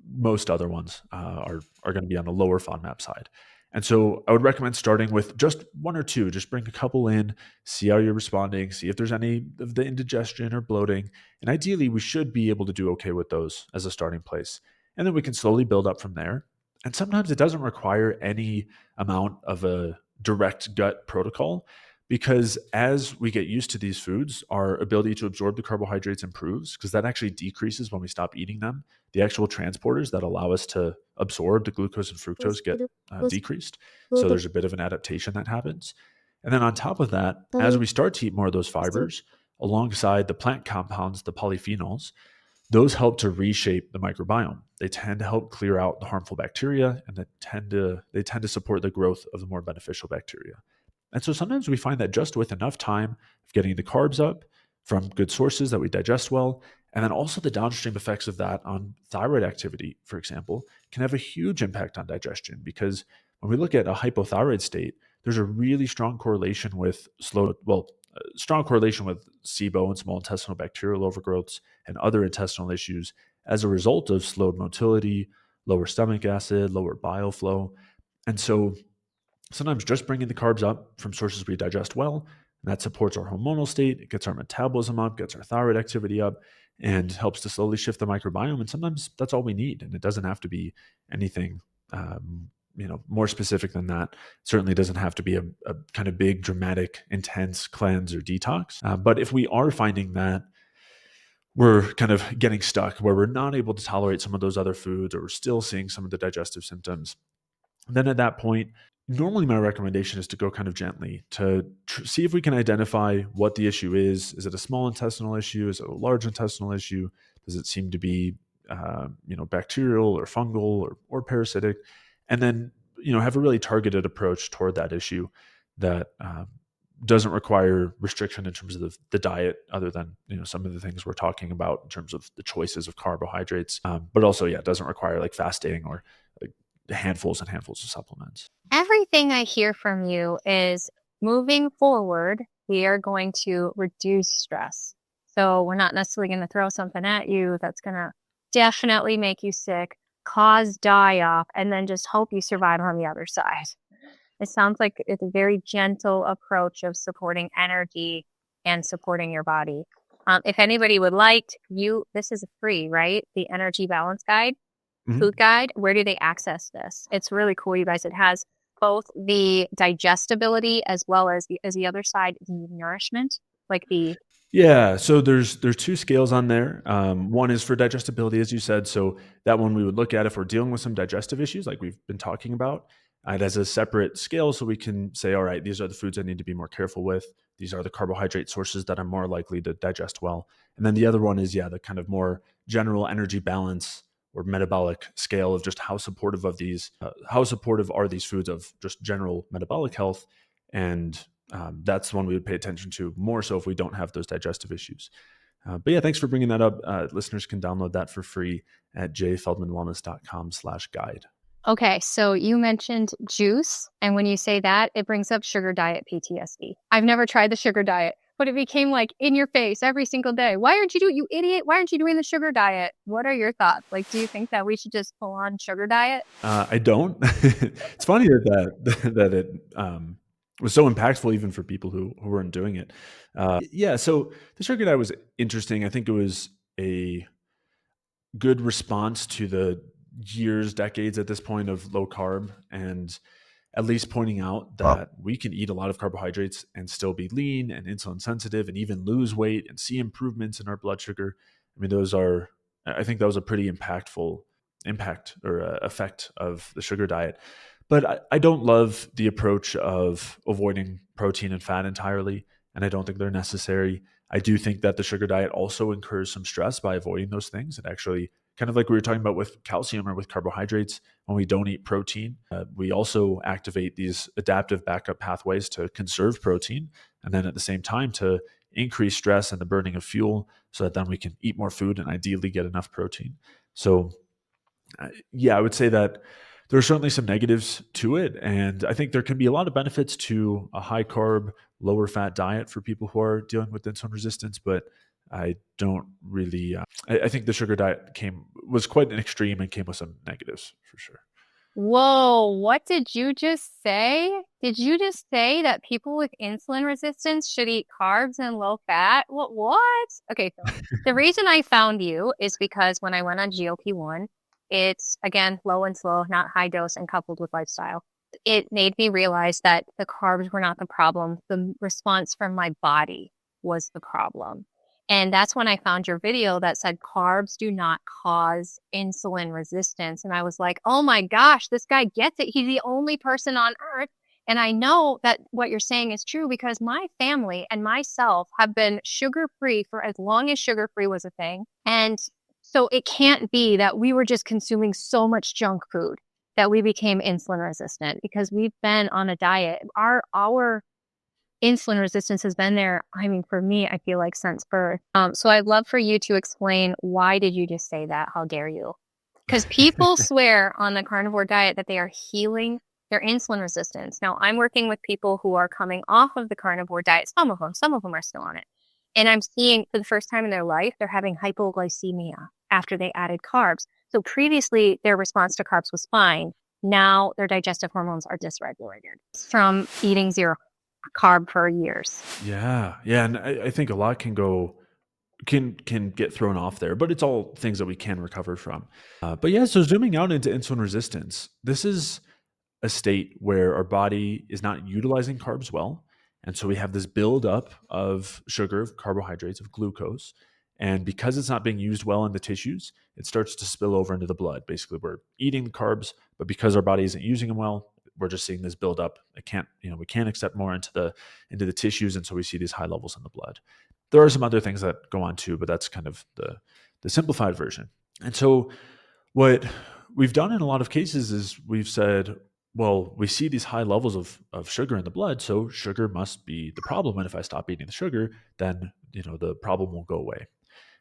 most other ones are going to be on the lower FODMAP side. And so I would recommend starting with just one or two. Just bring a couple in, see how you're responding, see if there's any of the indigestion or bloating. And ideally, we should be able to do okay with those as a starting place. And then we can slowly build up from there. And sometimes it doesn't require any amount of a direct gut protocol, because as we get used to these foods, our ability to absorb the carbohydrates improves, because that actually decreases when we stop eating them. The actual transporters that allow us to absorb the glucose and fructose get decreased. So there's a bit of an adaptation that happens. And then on top of that, as we start to eat more of those fibers, alongside the plant compounds, the polyphenols, those help to reshape the microbiome. They tend to help clear out the harmful bacteria, and they tend to support the growth of the more beneficial bacteria. And so sometimes we find that just with enough time of getting the carbs up from good sources that we digest well, and then also the downstream effects of that on thyroid activity, for example, can have a huge impact on digestion. Because when we look at a hypothyroid state, there's a really strong correlation with SIBO and small intestinal bacterial overgrowths and other intestinal issues as a result of slowed motility, lower stomach acid, lower bile flow. And so sometimes just bringing the carbs up from sources we digest well, and that supports our hormonal state, it gets our metabolism up, gets our thyroid activity up, and helps to slowly shift the microbiome. And sometimes that's all we need. And it doesn't have to be anything more specific than that. Certainly doesn't have to be a kind of big, dramatic, intense cleanse or detox. But if we are finding that we're kind of getting stuck, where we're not able to tolerate some of those other foods, or we're still seeing some of the digestive symptoms, then at that point, normally my recommendation is to go kind of gently to see if we can identify what the issue is. Is it a small intestinal issue? Is it a large intestinal issue? Does it seem to be bacterial or fungal or parasitic? And then have a really targeted approach toward that issue that doesn't require restriction in terms of the diet, other than some of the things we're talking about in terms of the choices of carbohydrates, but also it doesn't require like fasting or like handfuls and handfuls of supplements. Everything I hear from you is moving forward, we are going to reduce stress. So we're not necessarily going to throw something at you that's going to definitely make you sick, cause die-off, and then just hope you survive on the other side. It sounds like it's a very gentle approach of supporting energy and supporting your body. If anybody would like this is free, right? The Energy Balance Guide, Food Guide. Where do they access this? It's really cool, you guys. It has both the digestibility as well as the other side, the nourishment, like the... Yeah, so there's two scales on there. One is for digestibility, as you said. So that one we would look at if we're dealing with some digestive issues like we've been talking about. It has a separate scale, so we can say, all right, these are the foods I need to be more careful with. These are the carbohydrate sources that I'm more likely to digest well. And then the other one is, the kind of more general energy balance or metabolic scale of just how supportive are these foods of just general metabolic health. And that's the one we would pay attention to more so if we don't have those digestive issues. But thanks for bringing that up. Listeners can download that for free at jfeldmanwellness.com/guide. Okay, so you mentioned juice, and when you say that, it brings up sugar diet PTSD. I've never tried the sugar diet, but it became like in your face every single day. Why aren't you idiot? Why aren't you doing the sugar diet? What are your thoughts? Like, do you think that we should just pull on sugar diet? I don't. It's funny that it was so impactful even for people who weren't doing it. So the sugar diet was interesting. I think it was a good response to the decades at this point of low carb, and at least pointing out that we can eat a lot of carbohydrates and still be lean and insulin sensitive and even lose weight and see improvements in our blood sugar. I mean, I think that was a pretty impactful impact or effect of the sugar diet. But I don't love the approach of avoiding protein and fat entirely, and I don't think they're necessary. I do think that the sugar diet also incurs some stress by avoiding those things. It actually, kind of like we were talking about with calcium or with carbohydrates, when we don't eat protein, we also activate these adaptive backup pathways to conserve protein, and then at the same time to increase stress and the burning of fuel so that then we can eat more food and ideally get enough protein. So I would say that there are certainly some negatives to it, and I think there can be a lot of benefits to a high carb, lower fat diet for people who are dealing with insulin resistance, but I don't really. I think the sugar diet was quite an extreme and came with some negatives for sure. Whoa, what did you just say? Did you just say that people with insulin resistance should eat carbs and low fat? What? Okay, so the reason I found you is because when I went on GLP-1, it's, again, low and slow, not high dose, and coupled with lifestyle. It made me realize that the carbs were not the problem. The response from my body was the problem. And that's when I found your video that said carbs do not cause insulin resistance. And I was like, oh my gosh, this guy gets it. He's the only person on earth. And I know that what you're saying is true because my family and myself have been sugar-free for as long as sugar-free was a thing. And so it can't be that we were just consuming so much junk food that we became insulin resistant because we've been on a diet. Our insulin resistance has been there, I mean, for me, I feel like since birth. So I'd love for you to explain, why did you just say that? How dare you? Because people swear on the carnivore diet that they are healing their insulin resistance. Now, I'm working with people who are coming off of the carnivore diet. Some of them are still on it. And I'm seeing for the first time in their life, they're having hypoglycemia after they added carbs. So previously, their response to carbs was fine. Now their digestive hormones are dysregulated from eating zero carb for years. Yeah. And I think a lot can get thrown off there, but it's all things that we can recover from. So zooming out into insulin resistance, this is a state where our body is not utilizing carbs well. And so we have this buildup of sugar, of carbohydrates, of glucose. And because it's not being used well in the tissues, it starts to spill over into the blood. Basically, we're eating the carbs, but because our body isn't using them well, we're just seeing this buildup. We can't accept more into the tissues, and so we see these high levels in the blood. There are some other things that go on too, but that's kind of the simplified version. And so what we've done in a lot of cases is we've said, well, we see these high levels of sugar in the blood, so sugar must be the problem. And if I stop eating the sugar, then the problem will go away.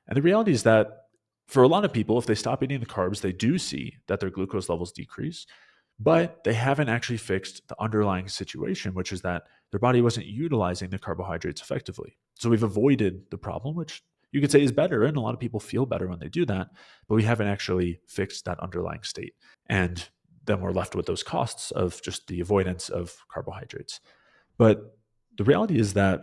And the reality is that for a lot of people, if they stop eating the carbs, they do see that their glucose levels decrease, but they haven't actually fixed the underlying situation, which is that their body wasn't utilizing the carbohydrates effectively. So we've avoided the problem, which you could say is better. And a lot of people feel better when they do that, but we haven't actually fixed that underlying state. And then we're left with those costs of just the avoidance of carbohydrates. But the reality is that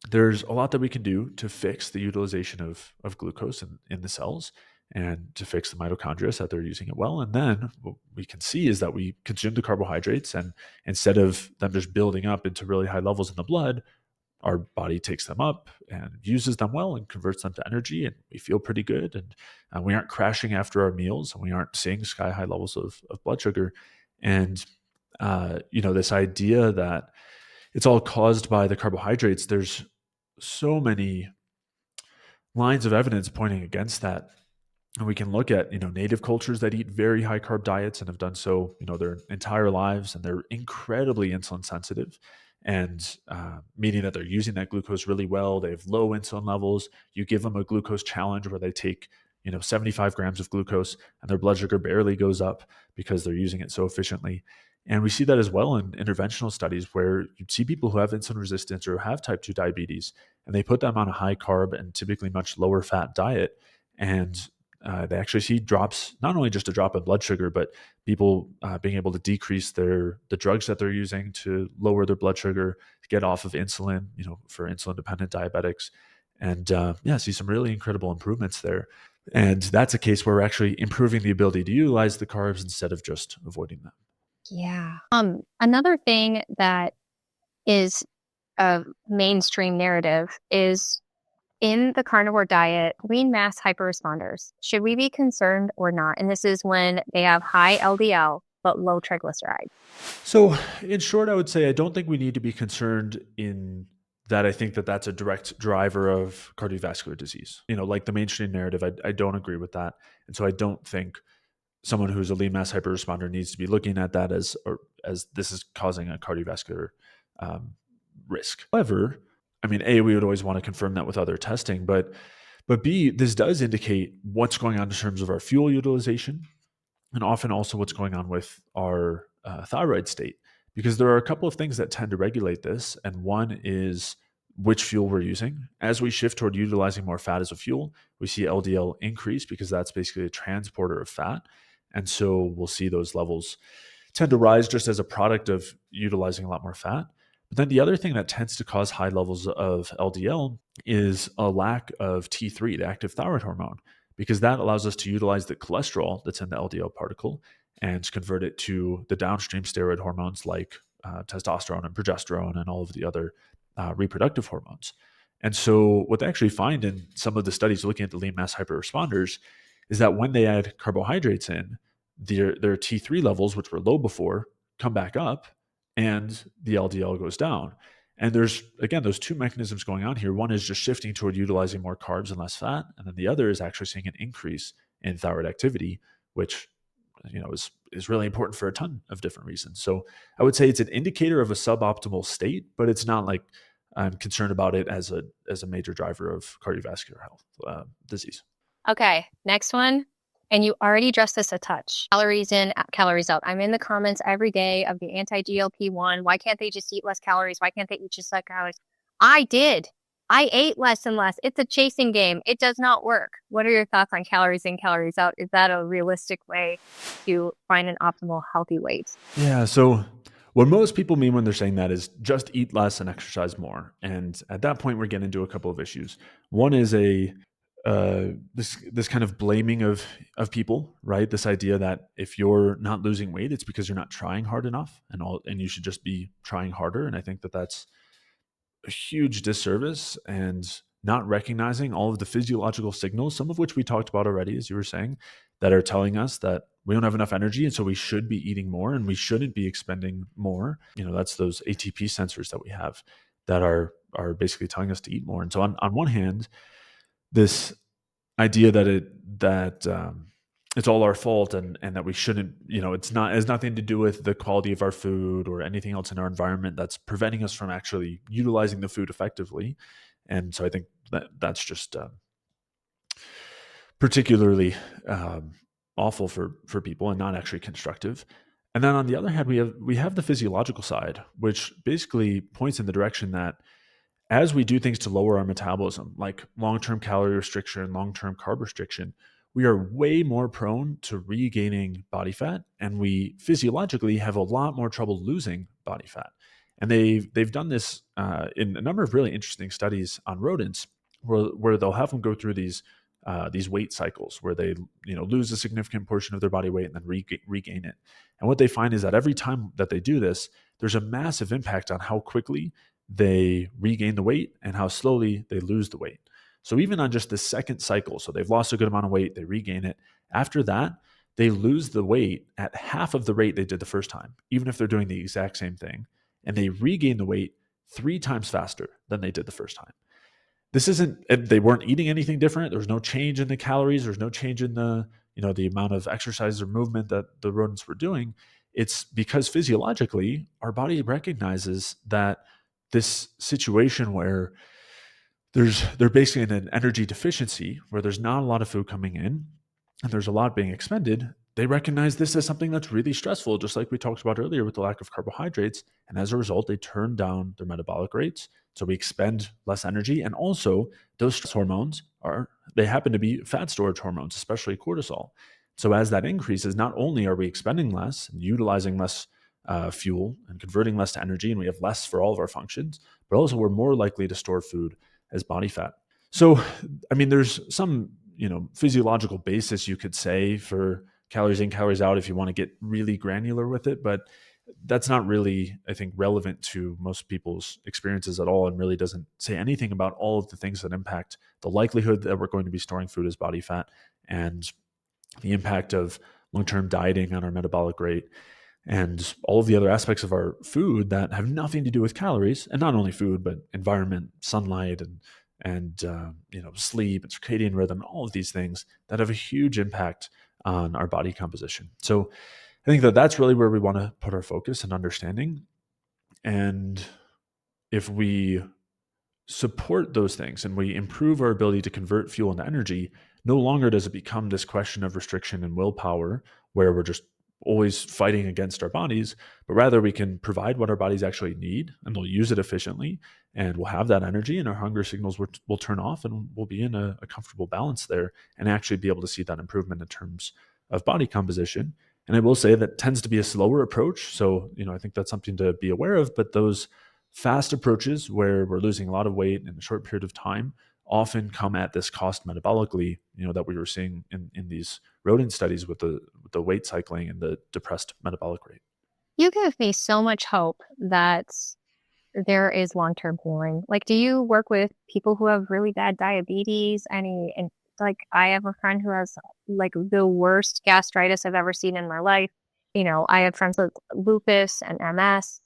there's a lot that we can do to fix the utilization of glucose in the cells and to fix the mitochondria so that they're using it well. And then what we can see is that we consume the carbohydrates, and instead of them just building up into really high levels in the blood, our body takes them up and uses them well and converts them to energy, and we feel pretty good. And we aren't crashing after our meals, and we aren't seeing sky high levels of blood sugar. And, this idea that it's all caused by the carbohydrates, there's so many lines of evidence pointing against that. And we can look at, native cultures that eat very high carb diets and have done so, their entire lives, and they're incredibly insulin sensitive, and meaning that they're using that glucose really well. They have low insulin levels. You give them a glucose challenge where they take, 75 grams of glucose, and their blood sugar barely goes up because they're using it so efficiently. And we see that as well in interventional studies where you see people who have insulin resistance or have type 2 diabetes, and they put them on a high carb and typically much lower fat diet. And they actually see drops, not only just a drop in blood sugar, but people being able to decrease the drugs that they're using to lower their blood sugar, to get off of insulin, for insulin-dependent diabetics, and see some really incredible improvements there. And that's a case where we're actually improving the ability to utilize the carbs instead of just avoiding them. Yeah. Another thing that is a mainstream narrative is in the carnivore diet, lean mass hyperresponders. Should we be concerned or not? And this is when they have high LDL but low triglycerides. So in short, I would say I don't think we need to be concerned in that. I think that that's a direct driver of cardiovascular disease. Like the mainstream narrative, I don't agree with that. And so I don't think someone who's a lean mass hyperresponder needs to be looking at that as this is causing a cardiovascular risk. However, A, we would always want to confirm that with other testing, but B, this does indicate what's going on in terms of our fuel utilization, and often also what's going on with our thyroid state, because there are a couple of things that tend to regulate this. And one is which fuel we're using. As we shift toward utilizing more fat as a fuel, we see LDL increase because that's basically a transporter of fat. And so we'll see those levels tend to rise just as a product of utilizing a lot more fat. But then the other thing that tends to cause high levels of LDL is a lack of T3, the active thyroid hormone, because that allows us to utilize the cholesterol that's in the LDL particle and convert it to the downstream steroid hormones like testosterone and progesterone and all of the other reproductive hormones. And so what they actually find in some of the studies looking at the lean mass hyperresponders is that when they add carbohydrates in, their T3 levels, which were low before, come back up, and the LDL goes down. And there's, again, those two mechanisms going on here. One is just shifting toward utilizing more carbs and less fat. And then the other is actually seeing an increase in thyroid activity, which is really important for a ton of different reasons. So I would say it's an indicator of a suboptimal state, but it's not like I'm concerned about it as a major driver of cardiovascular health disease. Okay, next one. And you already addressed this a touch. Calories in, calories out. I'm in the comments every day of the anti-GLP-1. Why can't they just eat less calories? Why can't they eat just less calories? I did. I ate less and less. It's a chasing game. It does not work. What are your thoughts on calories in, calories out? Is that a realistic way to find an optimal healthy weight? Yeah, so what most people mean when they're saying that is just eat less and exercise more. And at that point, we're getting into a couple of issues. One is this kind of blaming of people, right? This idea that if you're not losing weight, it's because you're not trying hard enough, and you should just be trying harder. And I think that that's a huge disservice, and not recognizing all of the physiological signals, some of which we talked about already, as you were saying, that are telling us that we don't have enough energy, and so we should be eating more, and we shouldn't be expending more. That's those ATP sensors that we have that are basically telling us to eat more. And so on one hand, this idea that it's all our fault, and that we shouldn't, it has nothing to do with the quality of our food or anything else in our environment that's preventing us from actually utilizing the food effectively. And so I think that's just particularly awful for people and not actually constructive. And then on the other hand, we have the physiological side, which basically points in the direction that as we do things to lower our metabolism, like long-term calorie restriction, long-term carb restriction, we are way more prone to regaining body fat, and we physiologically have a lot more trouble losing body fat. And they've done this in a number of really interesting studies on rodents, where they'll have them go through these weight cycles where they lose a significant portion of their body weight and then regain it. And what they find is that every time that they do this, there's a massive impact on how quickly they regain the weight and how slowly they lose the weight. So even on just the second cycle, so they've lost a good amount of weight, they regain it. After that, they lose the weight at half of the rate they did the first time, even if they're doing the exact same thing. And they regain the weight 3 times faster than they did the first time. They weren't eating anything different. There was no change in the calories. There's no change in the amount of exercise or movement that the rodents were doing. It's because physiologically, our body recognizes that this situation where they're basically in an energy deficiency, where there's not a lot of food coming in and there's a lot being expended, they recognize this as something that's really stressful, just like we talked about earlier with the lack of carbohydrates. And as a result, they turn down their metabolic rates. So we expend less energy. And also, those stress hormones they happen to be fat storage hormones, especially cortisol. So as that increases, not only are we expending less and utilizing less fuel and converting less to energy, and we have less for all of our functions, but also we're more likely to store food as body fat. So, I mean, there's some, physiological basis you could say for calories in, calories out if you want to get really granular with it, but that's not really, I think, relevant to most people's experiences at all, and really doesn't say anything about all of the things that impact the likelihood that we're going to be storing food as body fat and the impact of long-term dieting on our metabolic rate and all of the other aspects of our food that have nothing to do with calories, and not only food, but environment, sunlight, and sleep and circadian rhythm, all of these things that have a huge impact on our body composition. So I think that that's really where we want to put our focus and understanding. And if we support those things and we improve our ability to convert fuel into energy, no longer does it become this question of restriction and willpower where we're just always fighting against our bodies, but rather we can provide what our bodies actually need, and they'll use it efficiently, and we'll have that energy, and our hunger signals will turn off, and we'll be in a comfortable balance there and actually be able to see that improvement in terms of body composition. And I will say that tends to be a slower approach. So, I think that's something to be aware of, but those fast approaches where we're losing a lot of weight in a short period of time often come at this cost metabolically, that we were seeing in these rodent studies with the weight cycling and the depressed metabolic rate. You give me so much hope that there is long-term healing. Like, do you work with people who have really bad diabetes? And like, I have a friend who has like the worst gastritis I've ever seen in my life. I have friends with lupus and MS.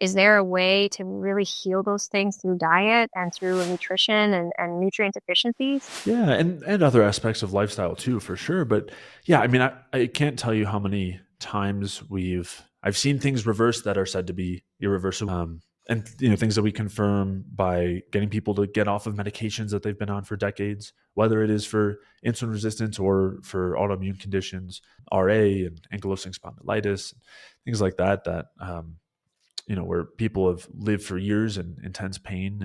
Is there a way to really heal those things through diet and through nutrition and nutrient deficiencies? Yeah, and other aspects of lifestyle too, for sure. But yeah, I mean, I can't tell you how many times I've seen things reversed that are said to be irreversible. And things that we confirm by getting people to get off of medications that they've been on for decades, whether it is for insulin resistance or for autoimmune conditions, RA and ankylosing spondylitis, things like that, where people have lived for years in intense pain,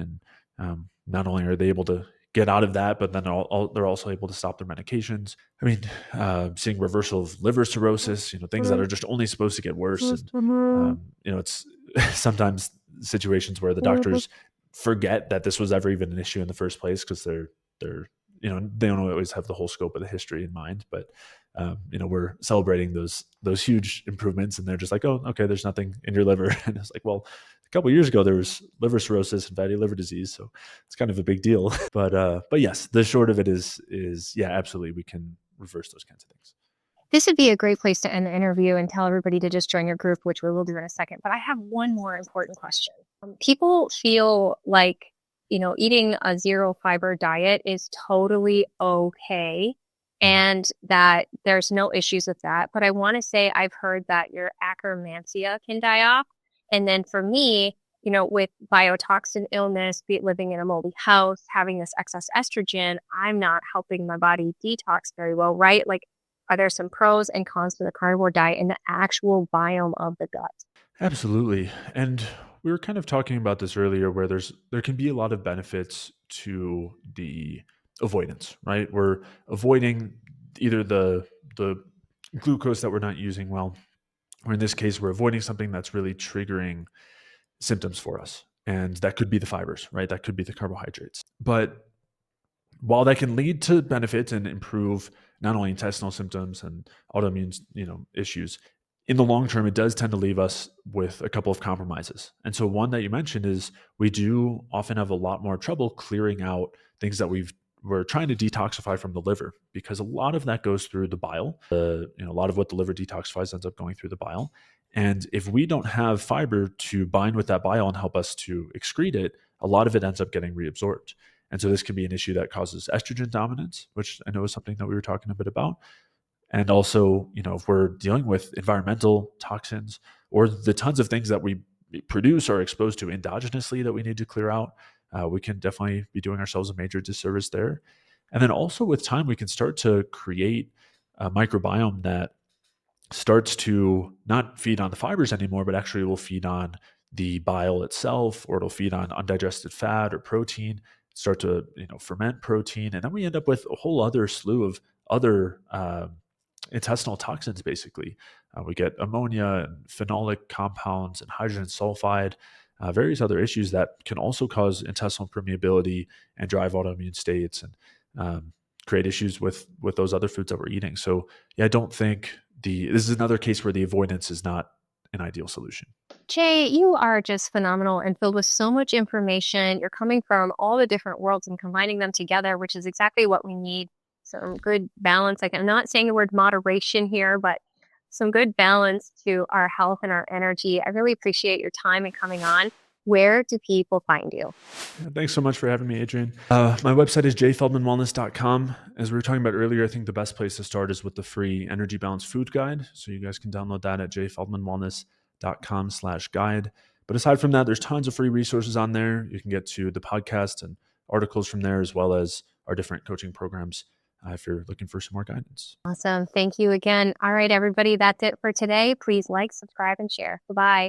and not only are they able to get out of that, but then they're also able to stop their medications. I mean, seeing reversal of liver cirrhosis, things that are just only supposed to get worse. And, it's sometimes situations where the doctors forget that this was ever even an issue in the first place because they're they don't always have the whole scope of the history in mind. But we're celebrating those huge improvements, and they're just like, oh, okay, there's nothing in your liver. And it's like, well, a couple of years ago there was liver cirrhosis and fatty liver disease, so it's kind of a big deal. But yes, the short of it is yeah, absolutely, we can reverse those kinds of things. This would be a great place to end the interview and tell everybody to just join your group, which we will do in a second. But I have one more important question. People feel like, eating a zero fiber diet is totally okay. and that there's no issues with that. But I want to say I've heard that your akkermansia can die off. And then for me, with biotoxin illness, be it living in a moldy house, having this excess estrogen, I'm not helping my body detox very well, right? Like, are there some pros and cons to the carnivore diet and the actual biome of the gut? Absolutely. And we were kind of talking about this earlier where there can be a lot of benefits to the avoidance, right? We're avoiding either the glucose that we're not using well, or in this case, we're avoiding something that's really triggering symptoms for us. And that could be the fibers, right? That could be the carbohydrates. But while that can lead to benefits and improve not only intestinal symptoms and autoimmune, issues, in the long term, it does tend to leave us with a couple of compromises. And so one that you mentioned is we do often have a lot more trouble clearing out things that we're trying to detoxify from the liver, because a lot of that goes through the bile. A lot of what the liver detoxifies ends up going through the bile. And if we don't have fiber to bind with that bile and help us to excrete it, a lot of it ends up getting reabsorbed. And so this can be an issue that causes estrogen dominance, which I know is something that we were talking a bit about. And also, if we're dealing with environmental toxins or the tons of things that we produce or are exposed to endogenously that we need to clear out, we can definitely be doing ourselves a major disservice there. And then also with time, we can start to create a microbiome that starts to not feed on the fibers anymore, but actually will feed on the bile itself, or it'll feed on undigested fat or protein, start to ferment protein. And then we end up with a whole other slew of other intestinal toxins, basically. We get ammonia and phenolic compounds and hydrogen sulfide, various other issues that can also cause intestinal permeability and drive autoimmune states and create issues with those other foods that we're eating. So yeah, I don't think this is another case where the avoidance is not an ideal solution. Jay, you are just phenomenal and filled with so much information. You're coming from all the different worlds and combining them together, which is exactly what we need. Some good balance. Like, I'm not saying the word moderation here, but some good balance to our health and our energy. I really appreciate your time and coming on. Where do people find you? Yeah, thanks so much for having me, Adrian. My website is jfeldmanwellness.com. As we were talking about earlier, I think the best place to start is with the free Energy Balance Food Guide. So you guys can download that at jfeldmanwellness.com/guide. But aside from that, there's tons of free resources on there. You can get to the podcast and articles from there, as well as our different coaching programs if you're looking for some more guidance. Awesome. Thank you again. All right, everybody, that's it for today. Please like, subscribe, and share. Bye-bye.